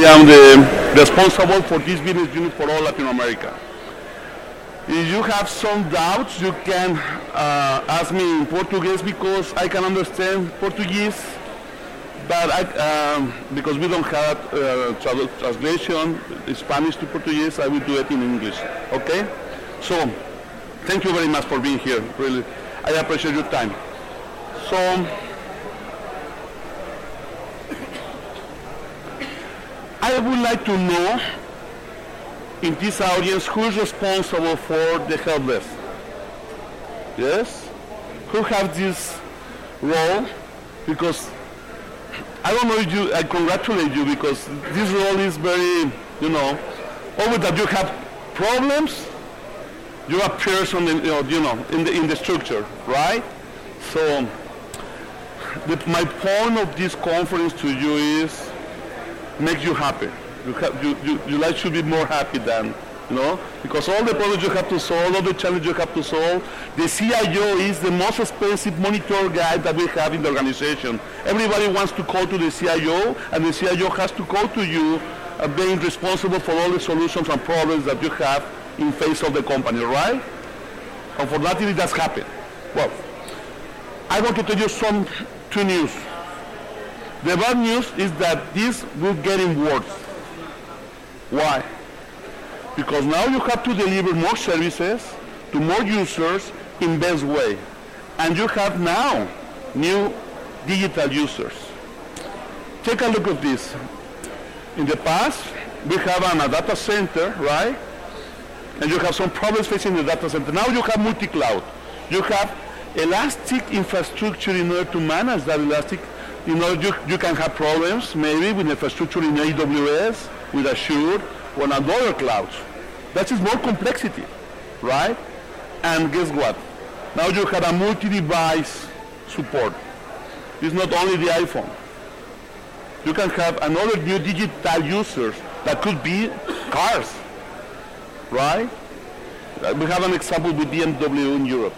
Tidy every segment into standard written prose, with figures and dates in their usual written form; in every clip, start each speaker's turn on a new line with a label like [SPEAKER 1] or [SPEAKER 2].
[SPEAKER 1] I am the responsible for this business unit for all Latin America. If you have some doubts, you can ask me in Portuguese because I can understand Portuguese, but because we don't have translation Spanish to Portuguese, I will do it in English. Okay? So, thank you very much for being here. Really, I appreciate your time. So, I would like to know in this audience who is responsible for the help desk. Yes? Who have this role? Because I don't know if you, I congratulate you because this role is very, always that you have problems, you appear on the, in the structure, right? So my point of this conference to you is make you happy. Your life should be more happy than, because all the problems you have to solve, all the challenges you have to solve, the CIO is the most expensive monitor guy that we have in the organization. Everybody wants to call to the CIO, and the CIO has to call to you, being responsible for all the solutions and problems that you have in face of the company, right? Unfortunately, it does happen. Well, I want to tell you two news. The bad news is that this will get worse. Why? Because now you have to deliver more services to more users in best way. And you have now new digital users. Take a look at this. In the past, we have a data center, right? And you have some problems facing the data center. Now you have multi-cloud. You have elastic infrastructure in order to manage that elastic. You can have problems maybe with infrastructure in AWS, with Azure, or on other clouds. That is more complexity, right? And guess what? Now you have a multi-device support. It's not only the iPhone. You can have another new digital users that could be cars, right? We have an example with BMW in Europe.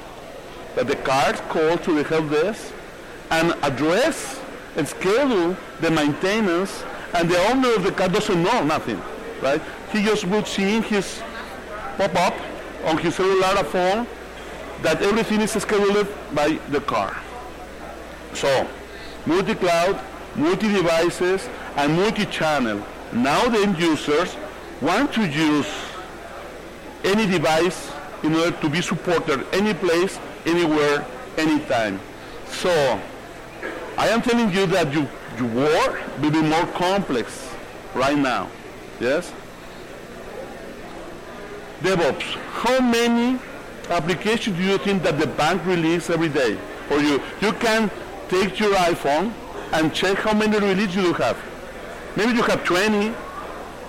[SPEAKER 1] That the cars call to the help desk and address and schedule the maintenance, and the owner of the car doesn't know nothing, right? He just would see his pop-up on his cellular phone that everything is scheduled by the car. So, multi-cloud, multi-devices, and multi-channel. Now the end users want to use any device in order to be supported any place, anywhere, anytime. So, I am telling you that your work will be more complex right now. Yes? DevOps. How many applications do you think that the bank releases every day for you? You can take your iPhone and check how many releases you have. Maybe you have 20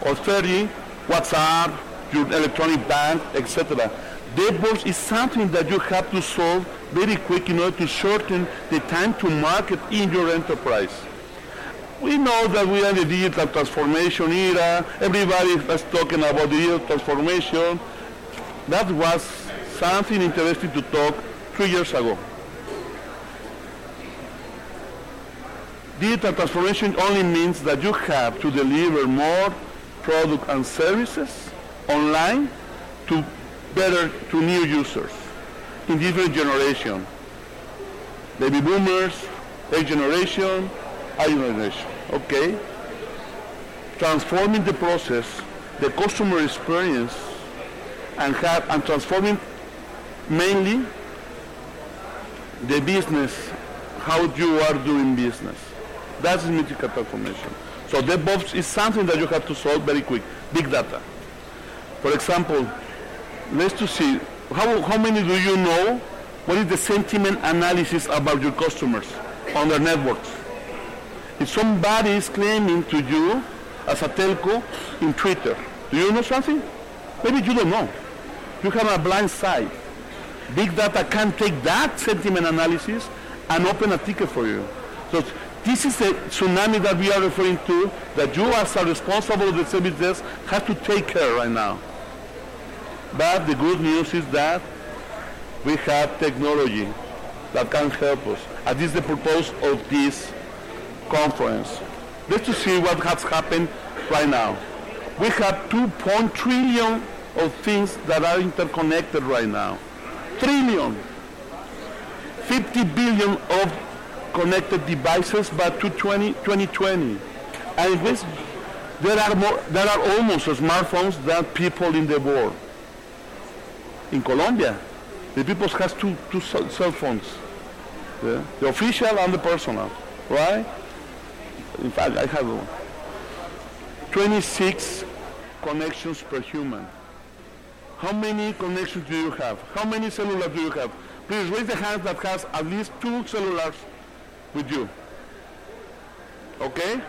[SPEAKER 1] or 30, WhatsApp, your electronic bank, etc. DevOps is something that you have to solve very quick in order to shorten the time to market in your enterprise. We know that we are in the digital transformation era. Everybody was talking about the digital transformation. That was something interesting to talk 3 years ago. Digital transformation only means that you have to deliver more products and services online to new users in different generations. Baby boomers, X generation, I generation. Okay? Transforming the process, the customer experience, and transforming mainly the business, how you are doing business. That's digital transformation. So DevOps is something that you have to solve very quick. Big data. For example, let's to see, how many do you know what is the sentiment analysis about your customers on their networks? If somebody is claiming to you as a telco in Twitter, do you know something? Maybe you don't know. You have a blind side. Big data can take that sentiment analysis and open a ticket for you. So this is the tsunami that we are referring to, that you as a responsible of the service desk have to take care right now. But the good news is that we have technology that can help us. And this is the purpose of this conference. Let's see what has happened right now. We have 2 trillion of things that are interconnected right now. Trillion. 50 billion of connected devices by 2020. And there are almost smartphones than people in the world. In Colombia, the people has two cell phones. Yeah? The official and the personal, right? In fact, I have 26 connections per human. How many connections do you have? How many cellulars do you have? Please raise the hand that has at least 2 cellulars with you. Okay?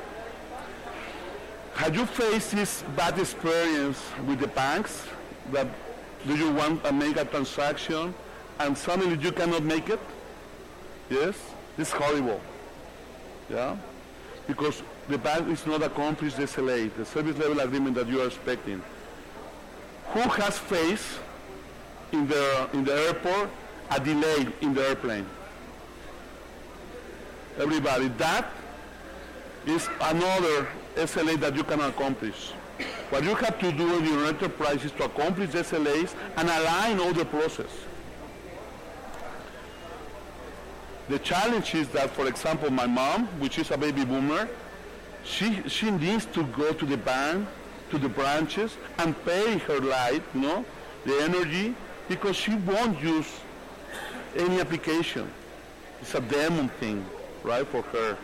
[SPEAKER 1] Have you faced this bad experience with the banks? That do you want to make a transaction and suddenly you cannot make it? Yes? It's horrible. Yeah? Because the bank is not accomplished the SLA, the service level agreement that you are expecting. Who has faced in the airport a delay in the airplane? Everybody. That is another SLA that you can accomplish. What you have to do in your enterprise is to accomplish SLAs and align all the process. The challenge is that, for example, my mom, which is a baby boomer, she needs to go to the bank, to the branches, and pay her light, the energy, because she won't use any application. It's a demon thing, right, for her.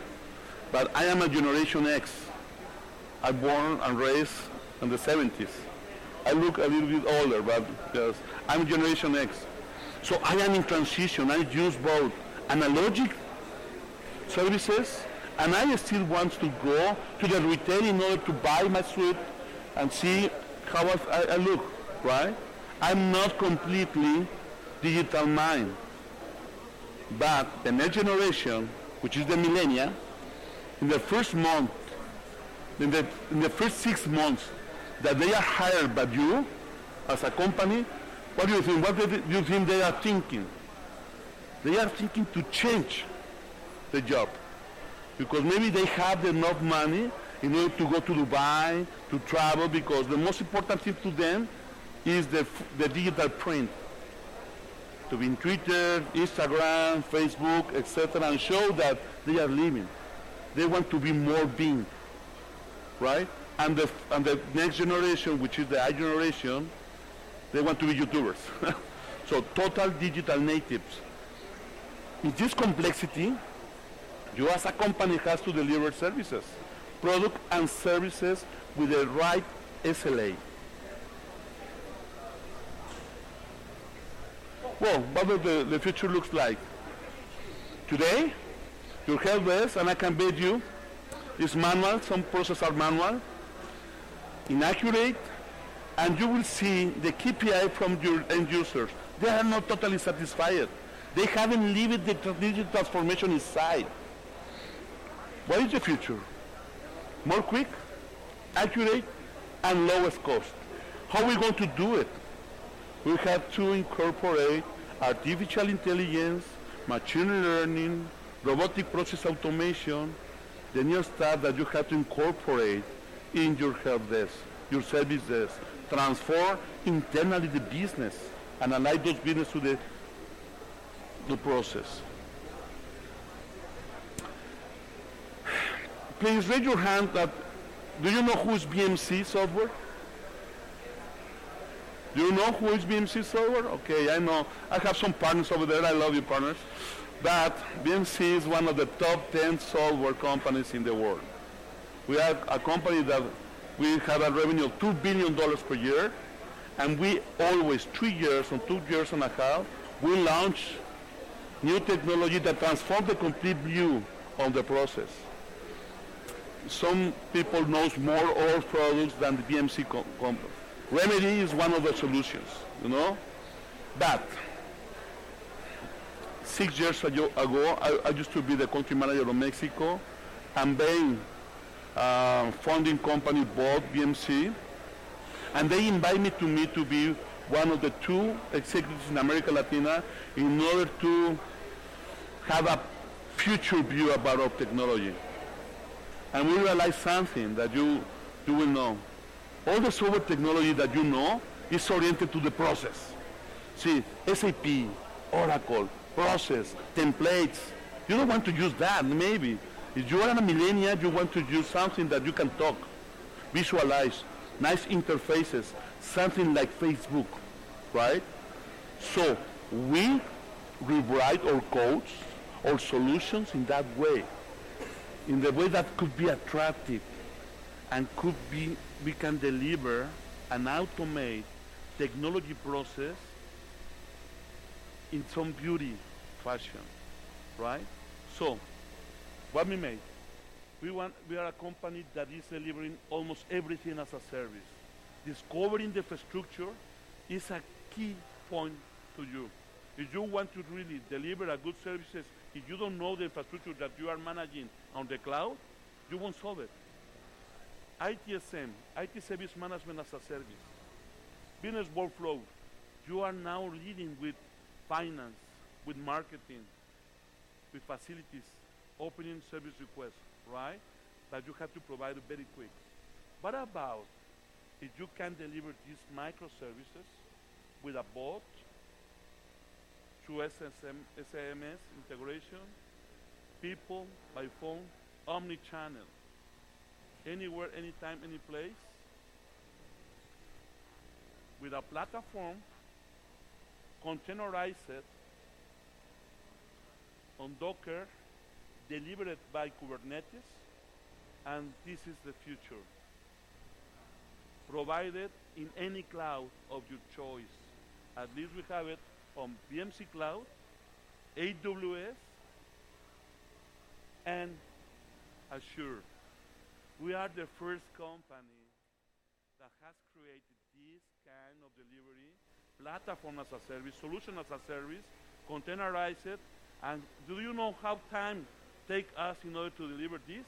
[SPEAKER 1] But I am a Generation X. I'm born and raised in the 70s. I look a little bit older, but yes, I'm Generation X. So I am in transition. I use both analogic services, and I still want to go to the retail in order to buy my suit and see how I look, right? I'm not completely digital mind. But the next generation, which is the millennia, in the first month, in the first 6 months that they are hired by you as a company, what do you think? What do you think they are thinking? They are thinking to change the job because maybe they have enough money in order to go to Dubai, to travel, because the most important thing to them is the digital print. To be in Twitter, Instagram, Facebook, etc., and show that they are living. They want to be more being, right? And the next generation, which is the I generation, they want to be YouTubers. So total digital natives. In this complexity, you as a company has to deliver services, product and services with the right SLA. Well, what does the future looks like? Today, your help desk, and I can bet you, is manual. Some processes are manual, inaccurate, and you will see the KPI from your end users. They are not totally satisfied. They haven't lived the digital transformation inside. What is the future? More quick, accurate, and lowest cost. How are we going to do it? We have to incorporate artificial intelligence, machine learning, robotic process automation, the new stuff that you have to incorporate in your help desk, your service desk, transform internally the business, and align those business to the process. Please raise your hand that, do you know who is BMC software? Do you know who is BMC software? Okay, I know. I have some partners over there. I love you, partners. But BMC is one of the top 10 software companies in the world. We are a company that we have a revenue of $2 billion per year, and we always, 3 years and 2 years and a half, we launch new technology that transforms the complete view of the process. Some people know more old products than the BMC company. Remedy is one of the solutions, But 6 years ago, I used to be the country manager of Mexico, and Bain funding company bought BMC, and they invited me to be one of the 2 executives in America Latina in order to have a future view about our technology. And we realized something, that you you will know. All the software technology that you know is oriented to the process. See, SAP, Oracle, process, templates. You don't want to use that, maybe. If you are a millennial, you want to use something that you can talk, visualize, nice interfaces, something like Facebook, right? So we rewrite our codes or solutions in that way, in the way that could be attractive and could be, we can deliver and automate technology process in some beauty fashion, right? So, what we made? We are a company that is delivering almost everything as a service. Discovering the infrastructure is a key point to you. If you want to really deliver a good services, if you don't know the infrastructure that you are managing on the cloud, you won't solve it. ITSM, IT Service Management as a Service. Business workflow, you are now leading with finance, with marketing, with facilities, opening service requests, right? That you have to provide it very quick. What about if you can deliver these microservices with a bot, through SMS integration, people by phone, omni-channel, anywhere, anytime, any place, with a platform, containerized on Docker, delivered by Kubernetes, and this is the future. Provided in any cloud of your choice. At least we have it on BMC Cloud, AWS, and Azure. We are the first company that has created this kind of delivery, platform as a service, solution as a service, containerized, and do you know how time take us in order to deliver this?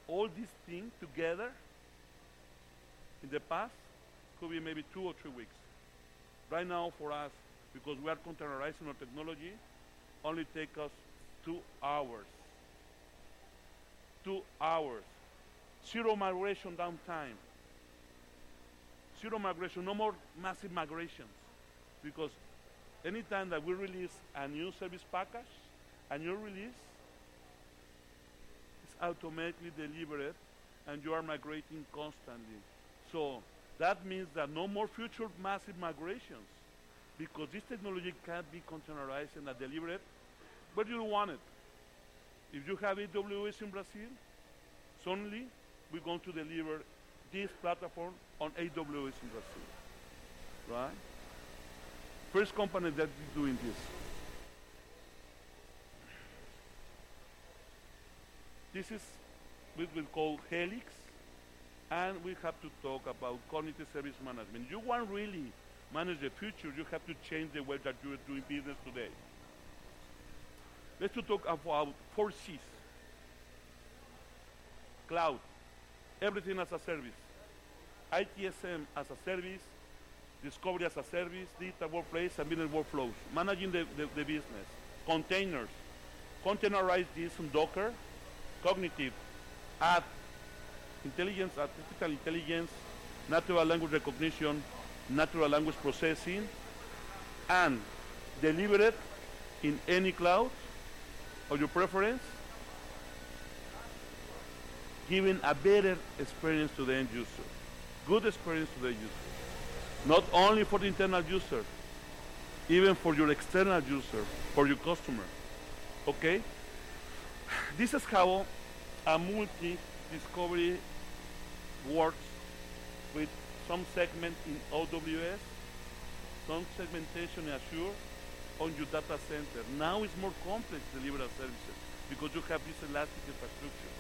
[SPEAKER 1] All these things together in the past could be maybe 2 or 3 weeks. Right now for us, because we are containerizing our technology, only take us 2 hours. 2 hours. Zero migration downtime. Zero migration, no more massive migrations. Because anytime that we release a new service package, a new release, it's automatically delivered and you are migrating constantly. So that means that no more future massive migrations, because this technology can't be containerized and delivered where you want it. If you have AWS in Brazil, suddenly we're going to deliver this platform on AWS in Brazil, right? First company that is doing this. This is what we call Helix, and we have to talk about cognitive service management. You want really manage the future, you have to change the way that you are doing business today. Let's talk about 4 C's. Cloud, everything as a service. ITSM as a service, discovery as a service, digital workplace, and business workflows. Managing the business. Containers, containerize this in Docker. Cognitive, add intelligence, artificial intelligence, natural language recognition, natural language processing, and deliver it in any cloud of your preference, giving a better experience to the end user. Good experience to the user. Not only for the internal user, even for your external user, for your customer. Okay? This is how a multi-discovery works, with some segment in AWS, some segmentation in Azure, on your data center. Now it's more complex delivery services because you have this elastic infrastructure,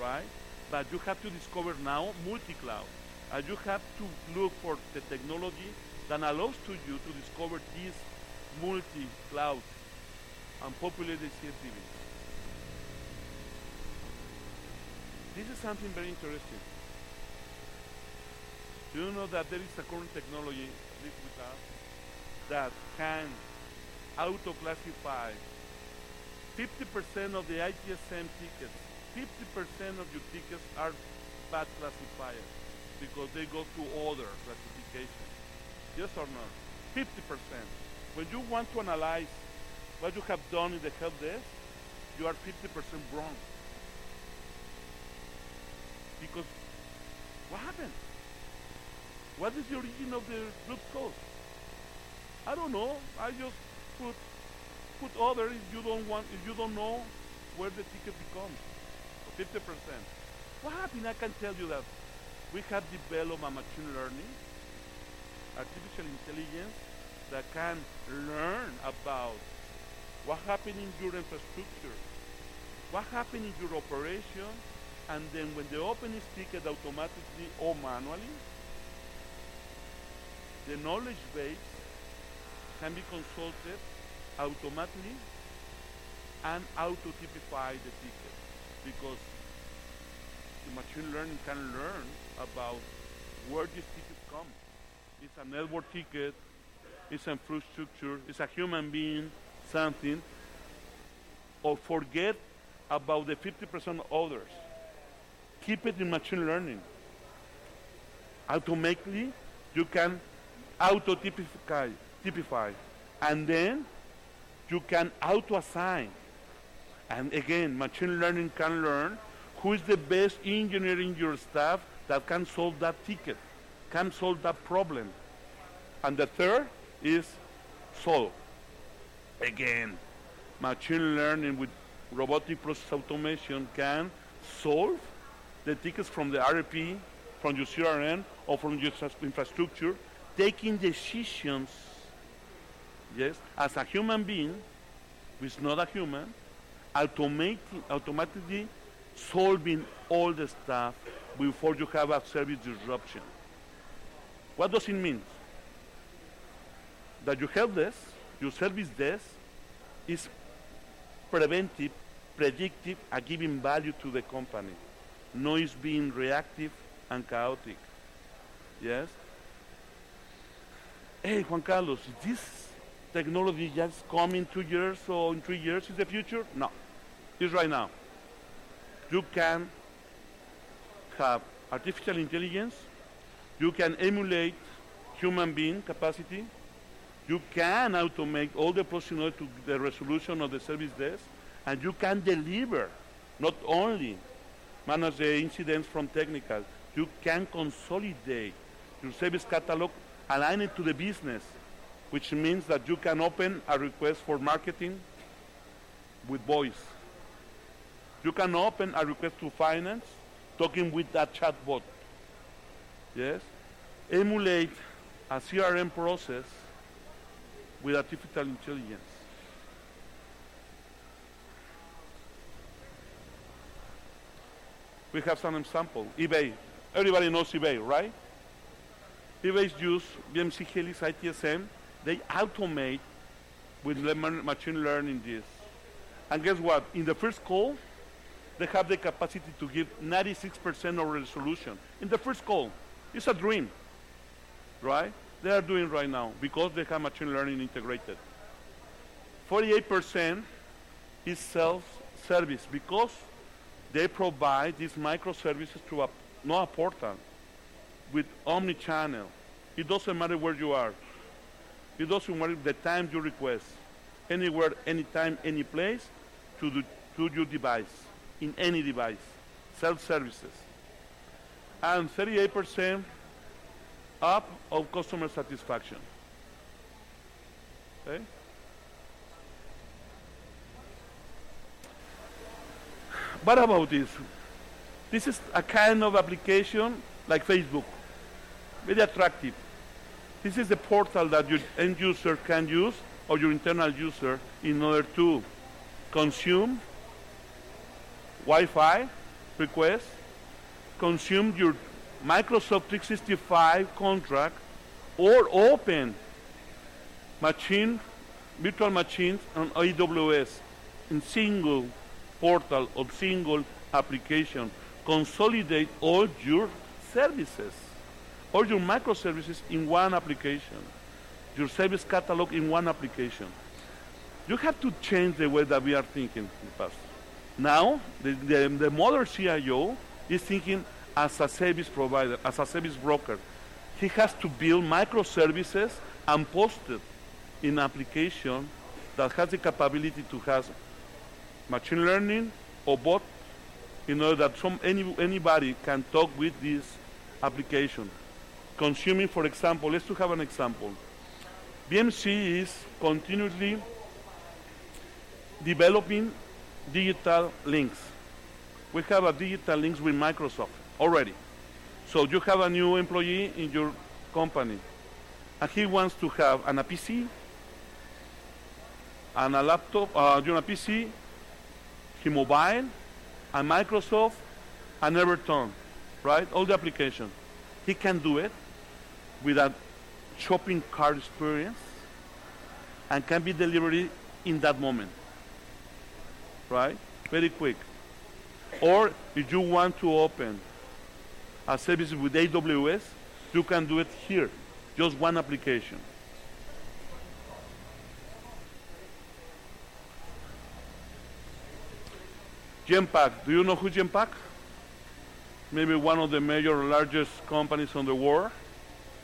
[SPEAKER 1] right? But you have to discover now multi-cloud. And you have to look for the technology that allows to you to discover these multi-cloud and populate the CSDB. This is something very interesting. Do you know that there is a current technology with us that can auto-classify 50% of the ITSM tickets? 50% of your tickets are bad classifiers because they go to other classifications. Yes or no? 50%. When you want to analyze what you have done in the help desk, you are 50% wrong. Because what happened? What is the origin of the root cause? I don't know. I just put other if you don't know where the ticket becomes. 50%. What happened? I can tell you that we have developed a machine learning, artificial intelligence that can learn about what happened in your infrastructure, what happened in your operation, and then when the open is ticket automatically or manually, the knowledge base can be consulted automatically and auto-typify the ticket, because the machine learning can learn about where this ticket comes. It's a network ticket, it's infrastructure, it's a human being, something, or forget about the 50% others. Keep it in machine learning. Automatically, you can auto-typify, and then you can auto-assign. And again, machine learning can learn who is the best engineer in your staff that can solve that ticket, can solve that problem. And the third is solve. Again, machine learning with robotic process automation can solve the tickets from the RP, from your CRM, or from your infrastructure, taking decisions, yes, as a human being, who is not a human, automatically solving all the stuff before you have a service disruption. What does it mean? That your help desk, your service desk, is preventive, predictive, and giving value to the company. No, it's being reactive and chaotic. Yes? Hey, Juan Carlos, is this technology just come in 2 years or in 3 years is the future? No, it's right now. You can have artificial intelligence, you can emulate human being capacity, you can automate all the procedures to the resolution of the service desk, and you can deliver, not only manage the incidents from technical, you can consolidate your service catalog, align it to the business, which means that you can open a request for marketing with voice. You can open a request to finance, talking with that chatbot. Yes? Emulate a CRM process with artificial intelligence. We have some example. eBay. Everybody knows eBay, right? eBay's use BMC Helix ITSM. They automate with machine learning this. And guess what? In the first call, they have the capacity to give 96% of resolution. In the first call. It's a dream, right? They are doing right now because they have machine learning integrated. 48% is self-service because they provide these microservices to a portal with omni-channel. It doesn't matter where you are. It doesn't matter the time you request. Anywhere, anytime, any place to your device, in any device. Self-services. And 38% up of customer satisfaction. Okay? What about this? This is a kind of application like Facebook, very attractive. This is the portal that your end user can use, or your internal user, in order to consume Wi-Fi requests, consume your Microsoft 365 contract, or open virtual machines on AWS in single portal or single application. Consolidate all your services, all your microservices in one application, your service catalog in one application. You have to change the way that we are thinking in the past. Now, the modern CIO is thinking as a service provider, as a service broker. He has to build microservices and post it in an application that has the capability to have machine learning or bot in order that anybody can talk with this application. Consuming, for example, let's have an example. BMC is continuously developing digital links. We have a digital links with Microsoft already. So you have a new employee in your company, and he wants to have a PC, and a laptop, a PC, he mobile, and Microsoft, and Everton, right? All the applications. He can do it with a shopping cart experience, and can be delivered in that moment, right? Very quick. Or if you want to open a service with AWS, you can do it here, just one application. Genpact, do you know who Genpact? Maybe one of the major largest companies on the world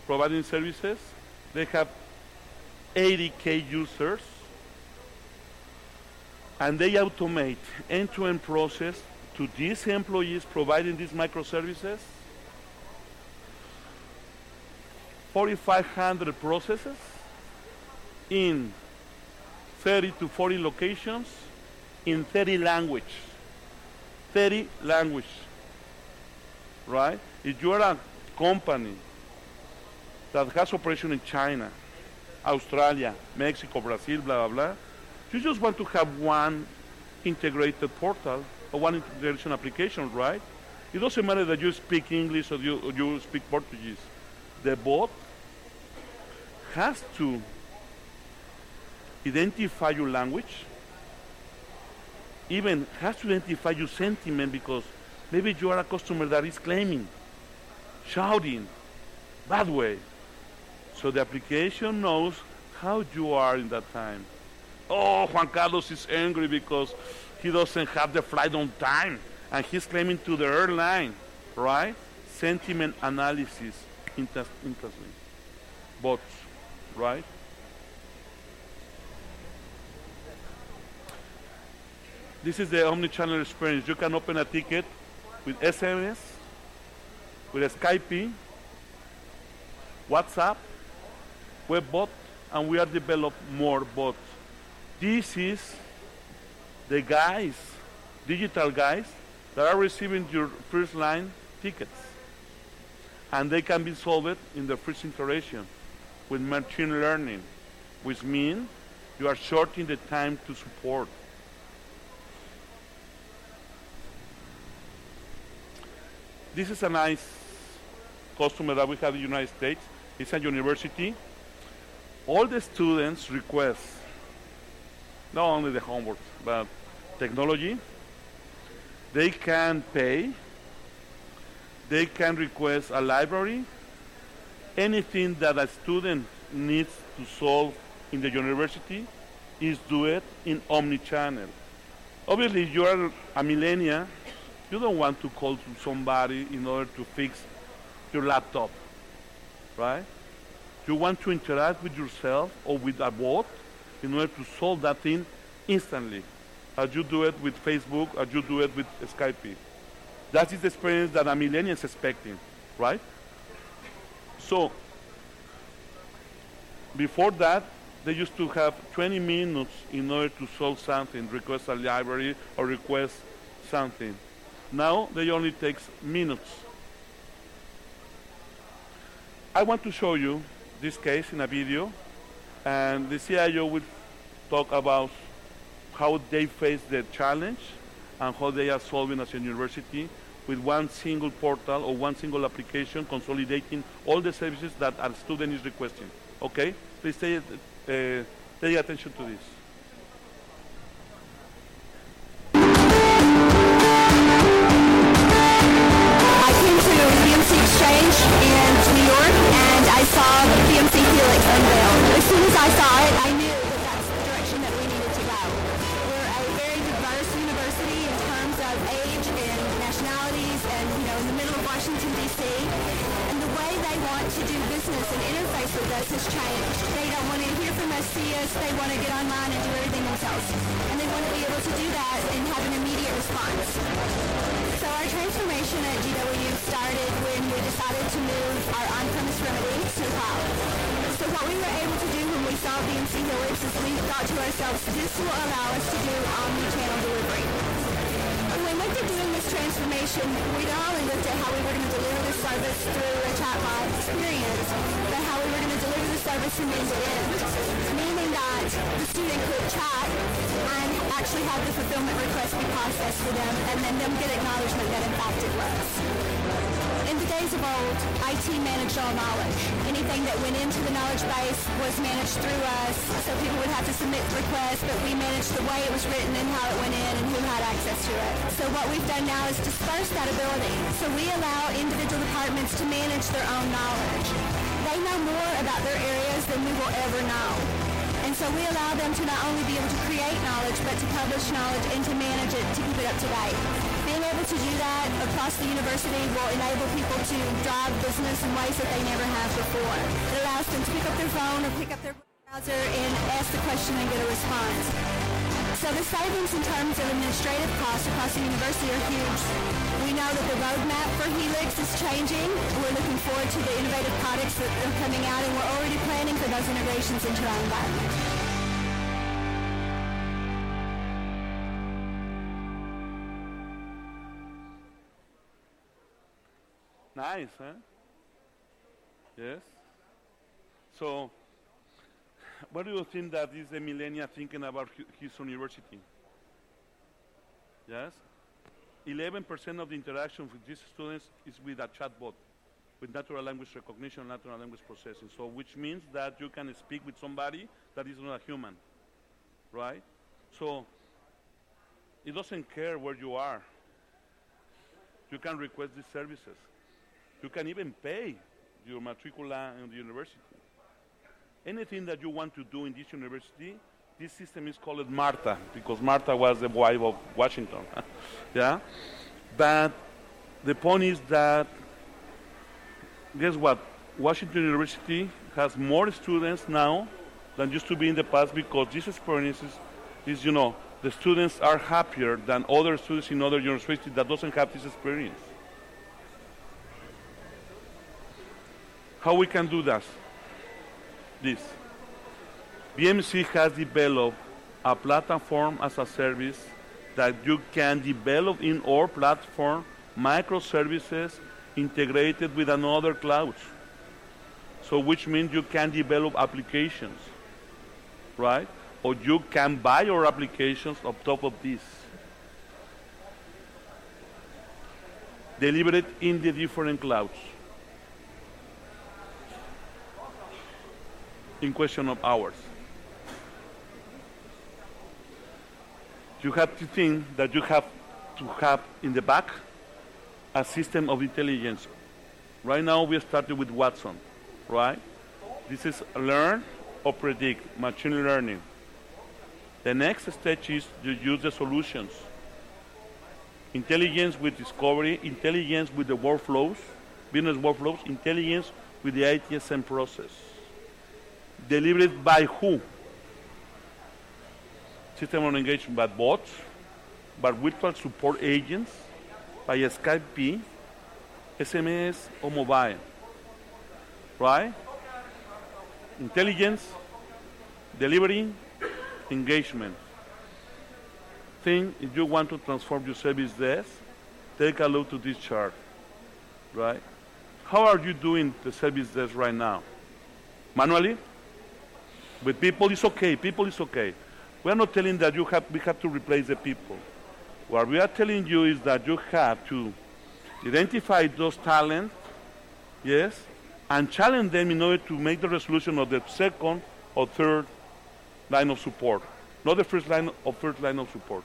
[SPEAKER 1] providing services. They have 80K users, and they automate end-to-end process to these employees providing these microservices. 4,500 processes in 30 to 40 locations in 30 languages. 30 languages, right? If you are a company that has operation in China, Australia, Mexico, Brazil, blah, blah, blah, you just want to have one integrated portal or one integration application, right? It doesn't matter that you speak English or you speak Portuguese. The bot has to identify your language, even has to identify your sentiment, because maybe you are a customer that is claiming, shouting, bad way. So the application knows how you are in that time. Oh, Juan Carlos is angry because he doesn't have the flight on time, and he's claiming to the airline, right? Sentiment analysis, interesting. Bots, right? This is the omni-channel experience. You can open a ticket with SMS, with Skype, WhatsApp, webbot, and we are developing more bots. This is the guys, digital guys, that are receiving your first line tickets. And they can be solved in the first iteration with machine learning, which means you are shortening the time to support. This is a nice customer that we have in the United States. It's a university. All the students request not only the homework, but technology. They can pay. They can request a library. Anything that a student needs to solve in the university is do it in omni-channel. Obviously, if you are a millennial, you don't want to call to somebody in order to fix your laptop, right? You want to interact with yourself or with a bot in order to solve that thing instantly, as you do it with Facebook, as you do it with Skype. That is the experience that a millennial is expecting, right? So, before that, they used to have 20 minutes in order to solve something, request a library or request something. Now, they only takes minutes. I want to show you this case in a video, and the CIO will talk about how they face the challenge and how they are solving as a university with one single portal or one single application, consolidating all the services that a student is requesting. Okay? Please pay attention to this.
[SPEAKER 2] Exchange in New York, and I saw the BMC Helix unveiled. As soon as I saw it, I knew that that's the direction that we needed to go. We're a very diverse university in terms of age and nationalities and, in the middle of Washington, D.C., and the way they want to do business and interface with us has changed. They don't want to hear from us, see us. They want to get online and do everything themselves. And they want to be able to do that and have an immediate response. So our transformation at GW started when we decided to move our on-premise remedies to the cloud. So what we were able to do when we saw BMC Helix is we thought to ourselves, this will allow us to do omni-channel delivery. When we looked at doing this transformation, we not only looked at how we were going to deliver the service through a chatbot experience, but how we were going to deliver the service from end to end, meaning that the student could chat and actually have the fulfillment request be processed for them, and then them get acknowledgement that in fact it was. In the days of old, IT managed all knowledge. Anything that went into the knowledge base was managed through us, so people would have to submit requests, but we managed the way it was written and how it went in and who had access to it. So what we've done now is disperse that ability. So we allow individual departments to manage their own knowledge. They know more about their areas than we will ever know. And so we allow them to not only be able to create knowledge, but to publish knowledge and to manage it, to keep it up to date. Being able to do that across the university will enable people to drive business in ways that they never have before. It allows them to pick up their phone or pick up their browser and ask the question and get a response. So the savings in terms of administrative costs across the university are huge. We know that the roadmap for Helix is changing. We're looking forward to the innovative products that are coming out, and we're already planning for those integrations into our environment.
[SPEAKER 1] Nice, huh? Yes. So, what do you think that is the millennial thinking about his university? Yes? 11% of the interaction with these students is with a chatbot, with natural language recognition, natural language processing. So, which means that you can speak with somebody that is not a human, right? So, it doesn't care where you are. You can request these services. You can even pay your matricula in the university. Anything that you want to do in this university, this system is called Martha, because Martha was the wife of Washington. Yeah? But the point is that, guess what? Washington University has more students now than used to be in the past, because this experience is, you know, the students are happier than other students in other universities that doesn't have this experience. How we can do that? This. BMC has developed a platform as a service that you can develop in our platform microservices integrated with another cloud. So which means you can develop applications, right? Or you can buy your applications on top of this. Deliver it in the different clouds. In question of hours. You have to think that you have to have in the back a system of intelligence. Right now we started with Watson, right? This is learn or predict, machine learning. The next stage is to use the solutions. Intelligence with discovery, intelligence with the workflows, business workflows, intelligence with the ITSM process. Delivered by who? System of engagement by bots, by virtual support agents, by Skype, SMS, or mobile. Right? Intelligence, delivery, engagement. Think if you want to transform your service desk, take a look to this chart. Right? How are you doing the service desk right now? Manually? With people, it's okay. People, it's okay. We are not telling that we have to replace the people. What we are telling you is that you have to identify those talents, yes, and challenge them in order to make the resolution of the second or third line of support, not the first line or third line of support.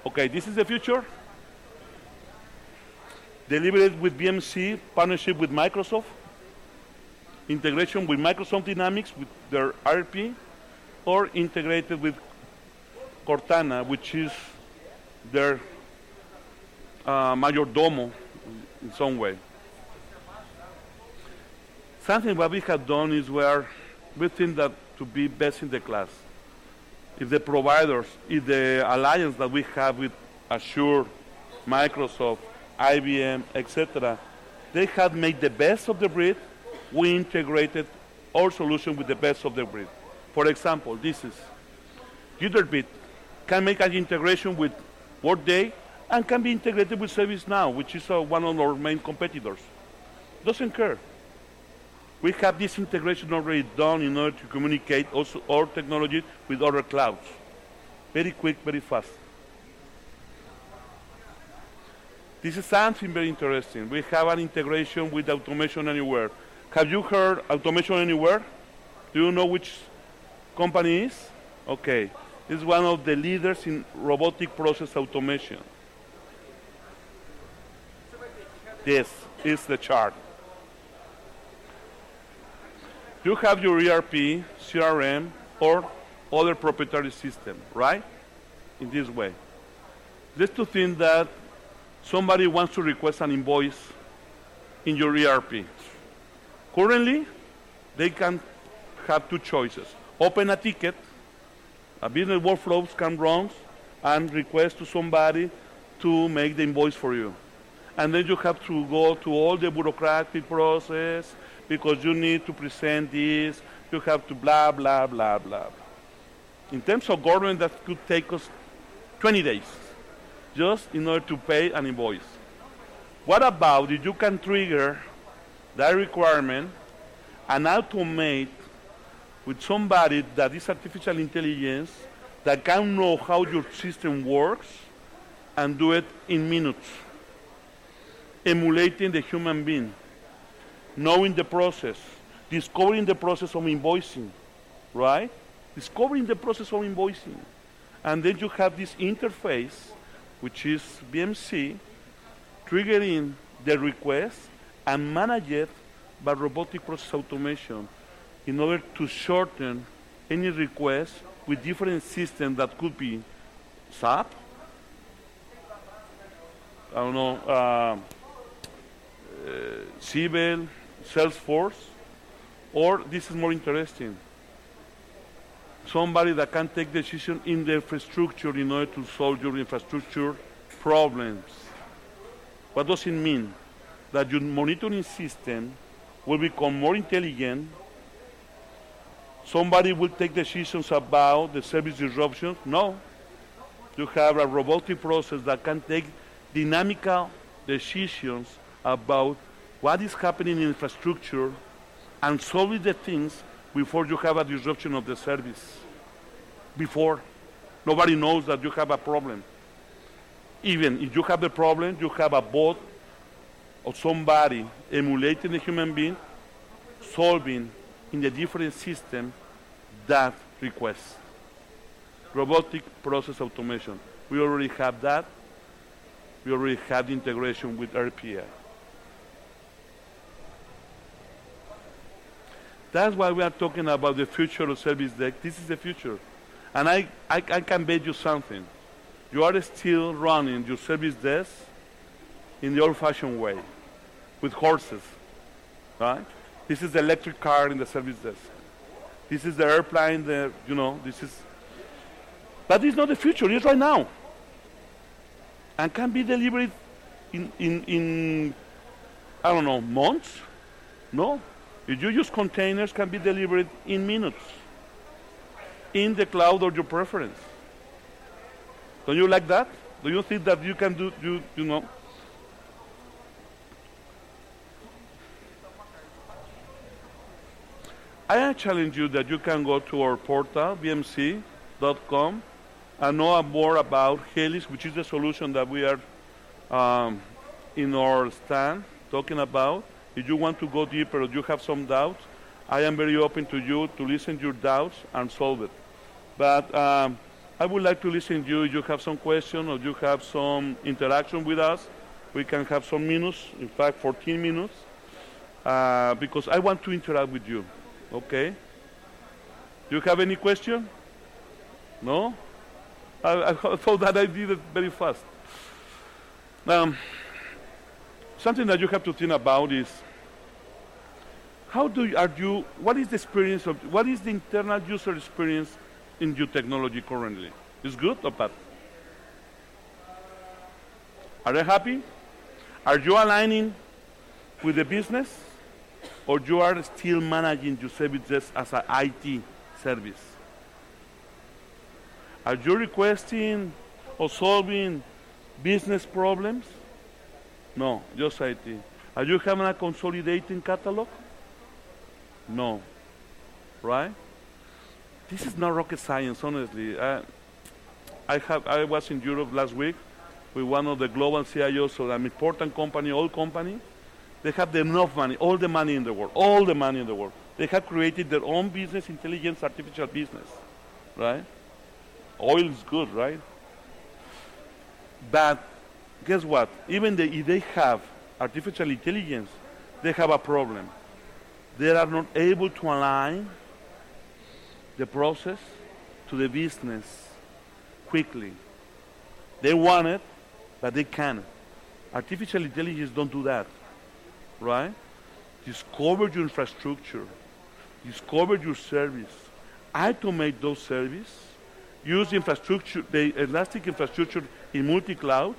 [SPEAKER 1] Okay, this is the future. Delivered with BMC, partnership with Microsoft, integration with Microsoft Dynamics with their ERP, or integrated with Cortana, which is their mayordomo in some way. Something what we have done is we think that to be best in the class. If the providers, if the alliance that we have with Azure, Microsoft, IBM, etc., they have made the best of the breed, we integrated our solution with the best of the breed. For example, this is Jitterbit can make an integration with Workday and can be integrated with ServiceNow, which is one of our main competitors. Doesn't care. We have this integration already done in order to communicate also our technology with other clouds. Very quick, very fast. This is something very interesting. We have an integration with Automation Anywhere. Have you heard Automation Anywhere? Do you know which company it is? Okay. It's one of the leaders in robotic process automation. This is the chart. You have your ERP, CRM, or other proprietary system, right? In this way. Let's to think that somebody wants to request an invoice in your ERP. Currently, they can have two choices. Open a ticket, a business workflows can run and request to somebody to make the invoice for you. And then you have to go to all the bureaucratic process because you need to present this, you have to blah, blah, blah, blah. In terms of government, that could take us 20 days just in order to pay an invoice. What about if you can trigger that requirement and automate with somebody that is artificial intelligence that can know how your system works and do it in minutes, emulating the human being, knowing the process, discovering the process of invoicing, right? Discovering the process of invoicing. And then you have this interface, which is BMC, triggering the request and manage it by robotic process automation in order to shorten any request with different systems that could be SAP, I don't know, Siebel, Salesforce, or this is more interesting, somebody that can take decision in the infrastructure in order to solve your infrastructure problems. What does it mean? That your monitoring system will become more intelligent. Somebody will take decisions about the service disruptions? No. You have a robotic process that can take dynamical decisions about what is happening in infrastructure and solve the things before you have a disruption of the service. Before, nobody knows that you have a problem. Even if you have a problem, you have a bot or somebody emulating a human being, solving in the different system that request. Robotic process automation. We already have that. We already have the integration with RPA. That's why we are talking about the future of service desk. This is the future. And I can bet you something. You are still running your service desk in the old-fashioned way, with horses, right? This is the electric car in the service desk. This is the airplane, this is... But it's not the future, it's right now. And can be delivered in I don't know, months? No. If you use containers, can be delivered in minutes in the cloud of your preference. Don't you like that? Do you think that you can do, you know? I challenge you that you can go to our portal, bmc.com, and know more about Helix, which is the solution that we are in our stand talking about. If you want to go deeper or you have some doubts, I am very open to you to listen to your doubts and solve it. But I would like to listen to you. If you have some question or you have some interaction with us, we can have some minutes, in fact 14 minutes, because I want to interact with you, okay? Do you have any question? No? I thought that I did it very fast. Something that you have to think about is what is the experience what is the internal user experience in your technology currently? Is good or bad? Are they happy? Are you aligning with the business, or you are still managing your services as an IT service? Are you requesting or solving business problems? No, just IT. Are you having a consolidating catalog? No, right? This is not rocket science, honestly. I was in Europe last week with one of the global CIOs of an important company, old company. They have enough money, all the money in the world. They have created their own business intelligence, artificial business, right? Oil is good, right? But guess what? Even if they have artificial intelligence, they have a problem. They are not able to align the process to the business quickly. They want it, but they can't. Artificial intelligence don't do that, right? Discover your infrastructure, discover your service, automate those services, use infrastructure, the elastic infrastructure in multi-clouds,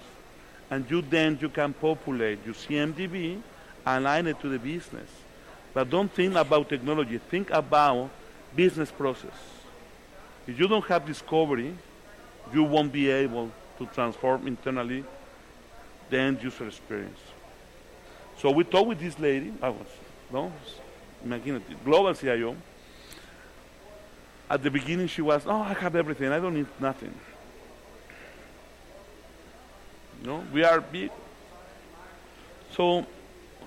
[SPEAKER 1] and you can populate your CMDB, align it to the business. But don't think about technology, think about business process. If you don't have discovery, you won't be able to transform internally the end user experience. So we talked with this lady, global CIO. At the beginning she was, I have everything, I don't need nothing. We are big. So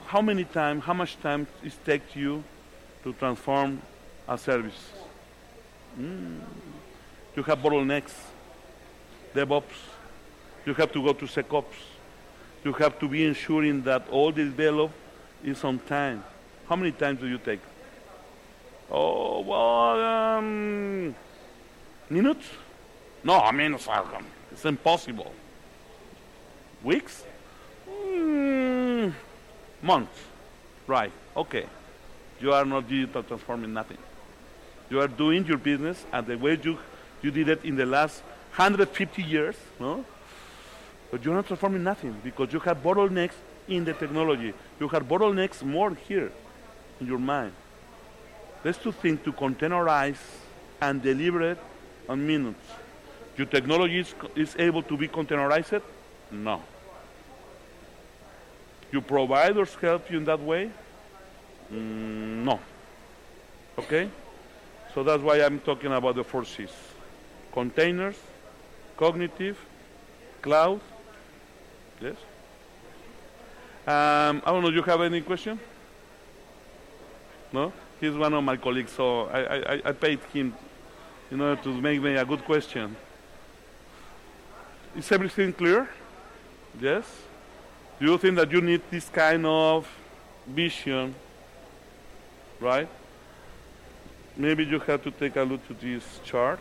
[SPEAKER 1] how much time it takes you to transform a service? You have bottlenecks, DevOps, you have to go to SecOps, you have to be ensuring that all the develop is on time. How many times do you take? Minutes? No, minutes. It's impossible. Weeks? Months. Right, okay. You are not digital transforming nothing. You are doing your business and the way you did it in the last 150 years, no? But you're not transforming nothing because you have bottlenecks in the technology. You have bottlenecks more here in your mind. Let's to think to containerize and deliver it on minutes. Your technology is able to be containerized? No. Your providers help you in that way? No. Okay? So that's why I'm talking about the 4 C's. Containers, cognitive, cloud. Yes? I don't know, do you have any question? No? He's one of my colleagues, so I paid him in order to make me a good question. Is everything clear? Yes? Do you think that you need this kind of vision, right? Maybe you have to take a look at this chart,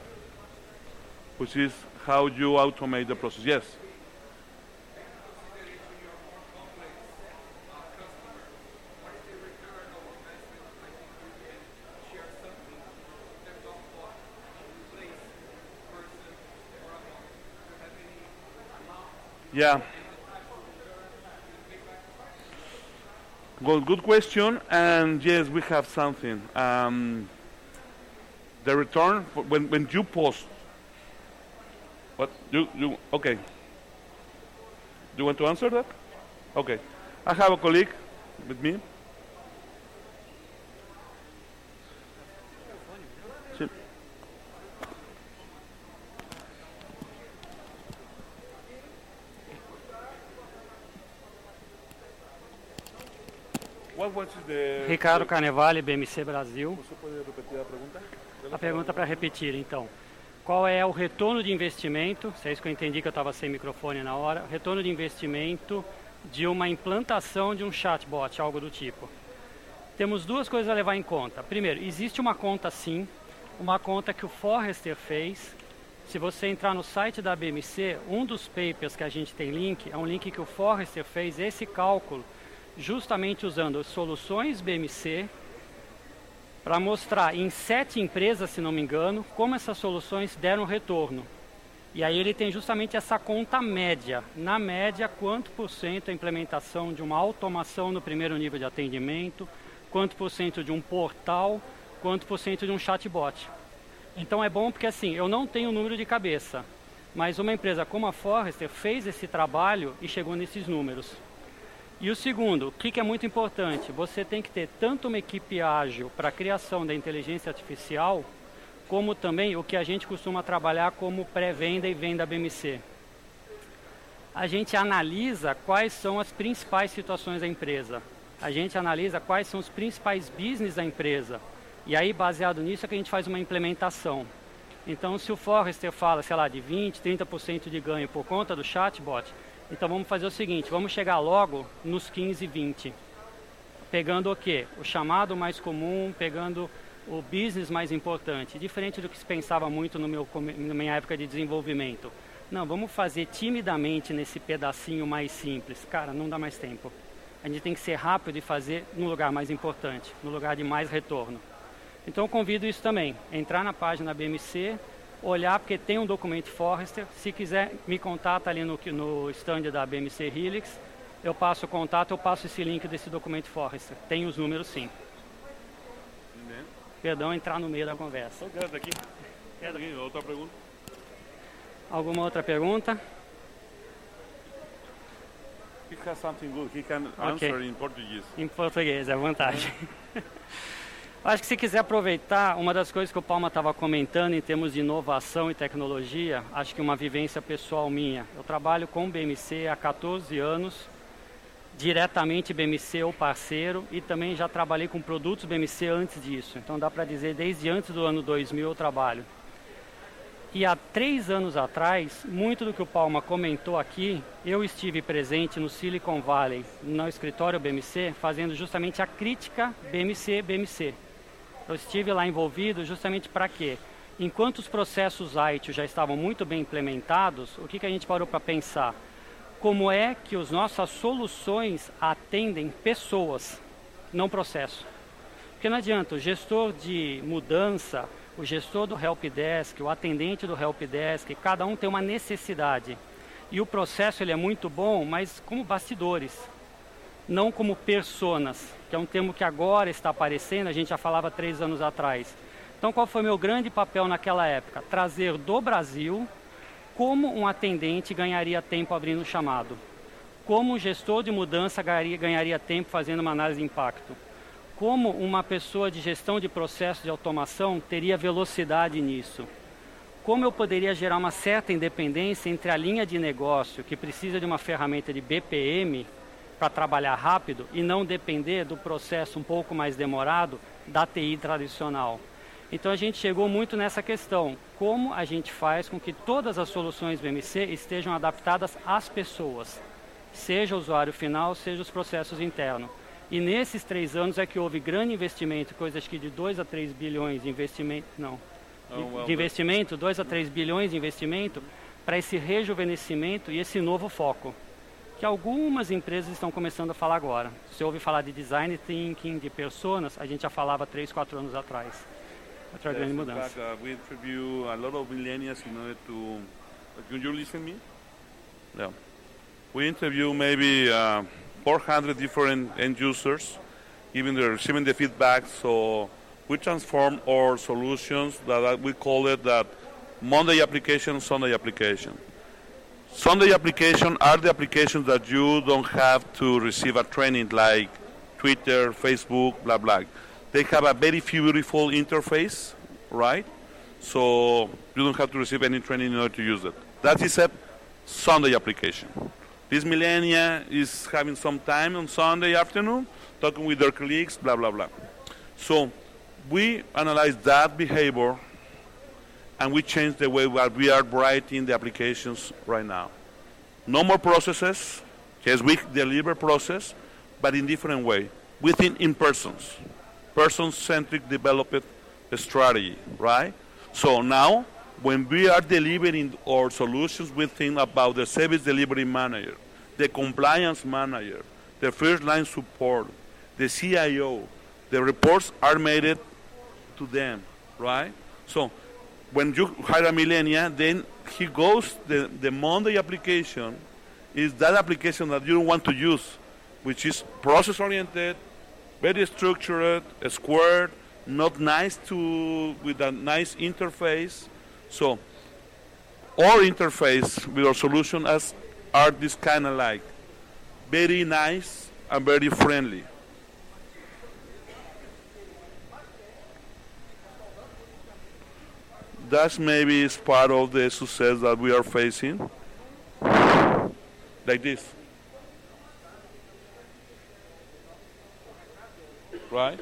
[SPEAKER 1] which is how you automate the process. Yes? Yeah. Well, good question, and yes, we have something. The return when you post. What you okay? Do you want to answer that? Okay. I have a colleague with me. Sí.
[SPEAKER 3] Ricardo Carnevale, BMC Brasil.
[SPEAKER 1] Você pode repetir a pergunta?
[SPEAKER 3] A pergunta para repetir, então. Qual é o retorno de investimento, se é isso que eu entendi que eu estava sem microfone na hora, retorno de investimento de uma implantação de um chatbot, algo do tipo. Temos duas coisas a levar em conta. Primeiro, existe uma conta sim, uma conta que o Forrester fez, Se você entrar no site da BMC, um dos papers que a gente tem link, é um link que o Forrester fez esse cálculo, justamente usando as soluções BMC, para mostrar em 7 empresas, se não me engano, como essas soluções deram retorno. E aí ele tem justamente essa conta média. Na média, quanto por cento a implementação de uma automação no primeiro nível de atendimento, quanto por cento de um portal, quanto por cento de um chatbot. Então é bom porque assim, eu não tenho o número de cabeça, mas uma empresa como a Forrester fez esse trabalho e chegou nesses números. E o segundo, o que é muito importante? Você tem que ter tanto uma equipe ágil para a criação da inteligência artificial, como também o que a gente costuma trabalhar como pré-venda e venda BMC. A gente analisa quais são as principais situações da empresa. A gente analisa quais são os principais business da empresa. E aí, baseado nisso, é que a gente faz uma implementação. Então, se o Forrester fala, sei lá, de 20%, 30% de ganho por conta do chatbot, então vamos fazer o seguinte, vamos chegar logo nos 15%, 20%. Pegando o quê? O chamado mais comum, pegando o business mais importante, diferente do que se pensava muito na minha época de desenvolvimento. Não, vamos fazer timidamente nesse pedacinho mais simples. Cara, não dá mais tempo. A gente tem que ser rápido e fazer no lugar mais importante, no lugar de mais retorno. Então eu convido isso também, entrar na página BMC, olhar, porque tem um documento Forrester, se quiser me contata ali no stand da BMC Helix, eu passo o contato, eu passo esse link desse documento Forrester, tem os números sim. Perdão, entrar no meio da conversa.
[SPEAKER 1] Aqui, outra pergunta.
[SPEAKER 3] Alguma outra pergunta?
[SPEAKER 1] He has something good, he can answer in Portuguese.
[SPEAKER 3] Em português, é vantagem. Acho que se quiser aproveitar, uma das coisas que o Palma estava comentando em termos de inovação e tecnologia, acho que uma vivência pessoal minha. Eu trabalho com BMC há 14 anos, diretamente BMC ou parceiro, e também já trabalhei com produtos BMC antes disso. Então dá para dizer, desde antes do ano 2000 eu trabalho. E há 3 anos atrás, muito do que o Palma comentou aqui, eu estive presente no Silicon Valley, no escritório BMC, fazendo justamente a crítica BMC. Eu estive lá envolvido justamente para quê? Enquanto os processos IT já estavam muito bem implementados, o que a gente parou para pensar? Como é que as nossas soluções atendem pessoas, não processo? Porque não adianta, o gestor de mudança, o gestor do helpdesk, o atendente do helpdesk, cada um tem uma necessidade. E o processo ele é muito bom, mas como bastidores, não como personas, que é um termo que agora está aparecendo, a gente já falava 3 anos atrás. Então qual foi o meu grande papel naquela época? Trazer do Brasil como um atendente ganharia tempo abrindo o chamado, como um gestor de mudança ganharia tempo fazendo uma análise de impacto, como uma pessoa de gestão de processo de automação teria velocidade nisso, como eu poderia gerar uma certa independência entre a linha de negócio, que precisa de uma ferramenta de BPM para trabalhar rápido, e não depender do processo um pouco mais demorado da TI tradicional. Então a gente chegou muito nessa questão, como a gente faz com que todas as soluções BMC estejam adaptadas às pessoas, seja o usuário final, seja os processos internos. E nesses 3 anos é que houve grande investimento, coisa acho que de 2 a 3 bilhões de investimento, de investimento, 2 a 3 bilhões de investimento para esse rejuvenescimento e esse novo foco, que algumas empresas estão começando a falar agora. Se ouve falar de design thinking, de personas, a gente já falava 3, 4 anos atrás. Outra grande mudança.
[SPEAKER 1] We interview a lot of millennials in order to... Can you listen to me? Yeah. We interview maybe 400 different end users, receiving the feedback. So we transform our solutions that we call it that Monday application, Sunday application. Sunday applications are the applications that you don't have to receive a training like Twitter, Facebook, blah, blah. They have a very beautiful interface, right? So you don't have to receive any training in order to use it. That is a Sunday application. This millennial is having some time on Sunday afternoon, talking with their colleagues, blah, blah, blah. So we analyze that behavior and we change the way that we are writing the applications right now. No more processes. Yes, we deliver process, but in different way, within person-centric development strategy, right? So now when we are delivering our solutions, we think about the service delivery manager, the compliance manager, the first line support, the CIO. The reports are made to them, right? So when you hire a millennial, then he goes, the Monday application is that application that you don't want to use, which is process-oriented, very structured, squared, not nice with a nice interface. So our interface with our solution are this kind of like very nice and very friendly. That maybe is part of the success that we are facing. Like this. Right?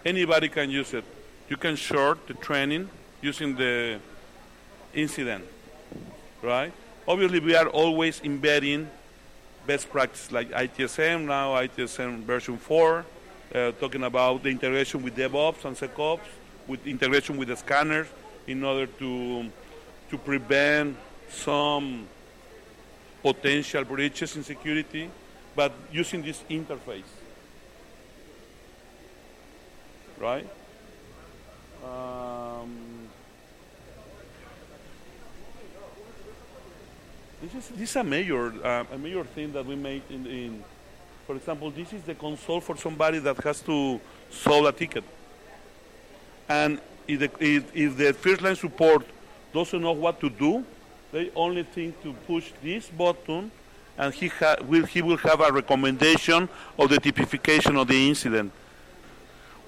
[SPEAKER 1] Anybody can use it. You can short the training using the incident. Right? Obviously, we are always embedding best practice like ITSM, now ITSM version 4, talking about the integration with DevOps and SecOps, with integration with the scanners in order to prevent some potential breaches in security, but using this interface. Right? This is a major thing that we made in, for example, this is the console for somebody that has to solve a ticket. And if the first line support doesn't know what to do, they only think to push this button, and he will have a recommendation of the typification of the incident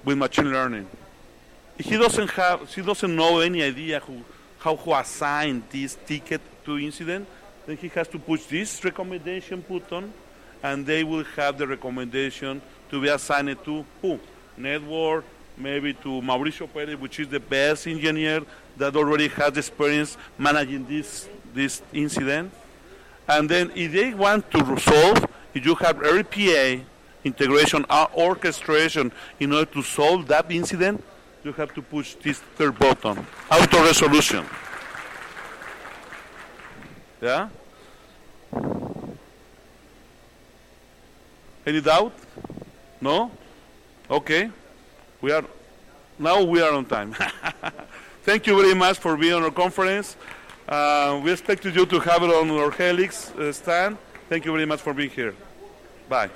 [SPEAKER 1] with machine learning. If he doesn't know any idea how to assign this ticket to incident, then he has to push this recommendation button, and they will have the recommendation to be assigned to who? Network, maybe to Mauricio Perez, which is the best engineer that already has experience managing this incident. And then if they want to resolve, if you have RPA, integration, orchestration, in order to solve that incident, you have to push this third button, auto resolution. Yeah? Any doubt? No? Okay. We are on time. Thank you very much for being on our conference. We expect you to have it on our Helix stand. Thank you very much for being here. Bye.